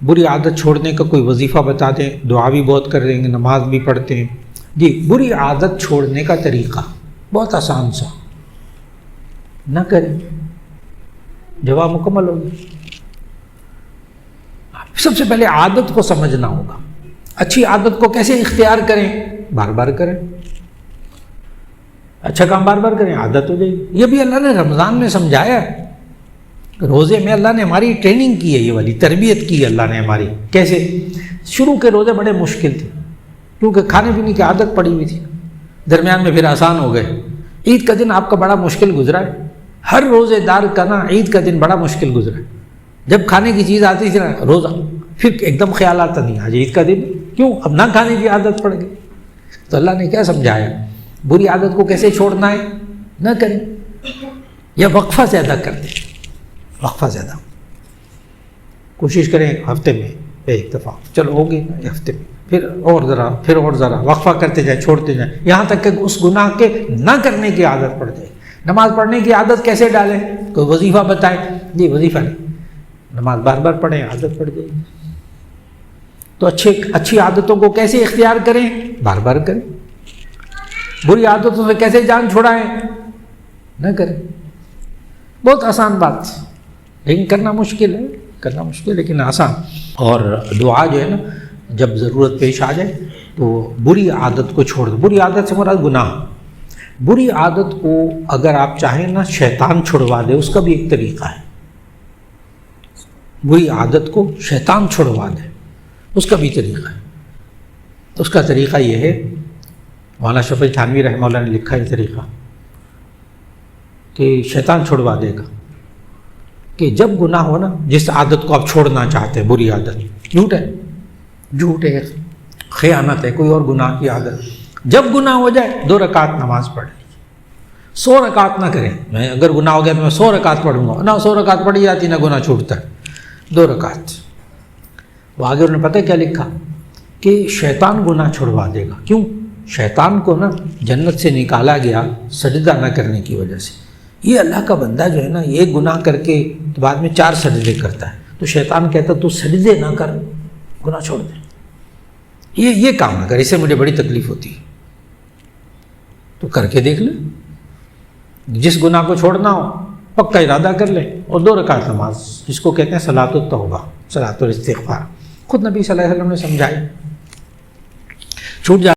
बुरी आदत छोड़ने का कोई वजीफ़ा बता दें, दुआ भी बहुत कर देंगे, नमाज भी पढ़ते हैं जी। बुरी आदत छोड़ने का तरीक़ा बहुत आसान सा, ना करें, जवाब मुकम्मल होगी। सबसे पहले आदत को समझना होगा, अच्छी आदत को कैसे इख्तियार करें, बार बार करें, अच्छा काम बार बार करें, आदत हो जाएगी। ये भी अल्लाह ने रमज़ान में समझाया है, रोज़े में अल्लाह ने हमारी ट्रेनिंग की है, ये वाली तरबियत की है अल्लाह ने हमारी। कैसे? शुरू के रोज़े बड़े मुश्किल थे क्योंकि खाने पीने की आदत पड़ी हुई थी, दरमियान में फिर आसान हो गए। ईद का दिन आपका बड़ा मुश्किल गुजरा है, हर रोज़ेदार का ना ईद का दिन बड़ा मुश्किल गुजरा है। जब खाने की चीज़ आती थी ना रोज़ा, फिर एकदम ख्याल आता नहीं आज ईद का दिन, क्यों? अब ना खाने की आदत पड़ गई। तो अल्लाह ने क्या समझाया, बुरी आदत को कैसे छोड़ना है, ना करें या वक्फा ज़्यादा कर दें, वक्फा ज़्यादा कोशिश करें, हफ्ते में एक दफ़ा, चलो होगी हफ्ते में, फिर और ज़रा वक्फा करते जाए, छोड़ते जाए, यहाँ तक कि उस गुनाह के ना करने की आदत पड़ जाए। नमाज़ पढ़ने की आदत कैसे डालें, कोई वजीफ़ा बताएं जी, वजीफ़ा नहीं, नमाज बार बार पढ़ें, आदत पड़ जाएगी। तो अच्छी आदतों को कैसे इख्तियार करें, बार बार करें। बुरी आदतों से कैसे जान छुड़ाएं, न करें। बहुत आसान बात, लेकिन करना मुश्किल है, लेकिन आसान। और दुआ जो है ना, जब ज़रूरत पेश आ जाए तो बुरी आदत को छोड़ दो। बुरी आदत से मुराद गुनाह। बुरी आदत को अगर आप चाहें ना शैतान छुड़वा दे, उसका भी एक तरीक़ा है। बुरी आदत को शैतान छुड़वा दे, उसका भी तरीक़ा है। उसका तरीक़ा ये है, मौलाना शफ़ी थानवी रहमतुल्लाह ने लिखा है तरीक़ा, कि शैतान छुड़वा देगा कि जब गुनाह हो ना, जिस आदत को आप छोड़ना चाहते हैं, बुरी आदत, झूठ है, ख़यानत है, कोई और गुनाह की आदत, जब गुनाह हो जाए 2 रकात नमाज पढ़ लीजिए। 100 रकात ना करें, मैं अगर गुनाह हो गया तो मैं 100 रकात पढ़ूंगा ना, 100 रकात पढ़ी जाती ना गुनाह छूटता है, 2 रकात। वो आगे उन्होंने पता क्या लिखा, कि शैतान गुनाह छुड़वा देगा। क्यों? शैतान को ना जन्नत से निकाला गया सजदा ना करने की वजह से। ये अल्लाह का बंदा जो है ना, ये गुनाह करके तो बाद में 4 सजदे करता है, तो शैतान कहता तू सजदे ना कर, गुनाह छोड़ दे, ये काम ना कर, इससे मुझे बड़ी तकलीफ होती है, तो करके देख ले। जिस गुनाह को छोड़ना हो पक्का इरादा कर ले, और 2 रकात नमाज, जिसको कहते हैं सलातुत तौबा, सलातुल इस्तिग़फ़ार, खुद नबी सल्लल्लाहु अलैहि वसल्लम ने समझाई। छूट जा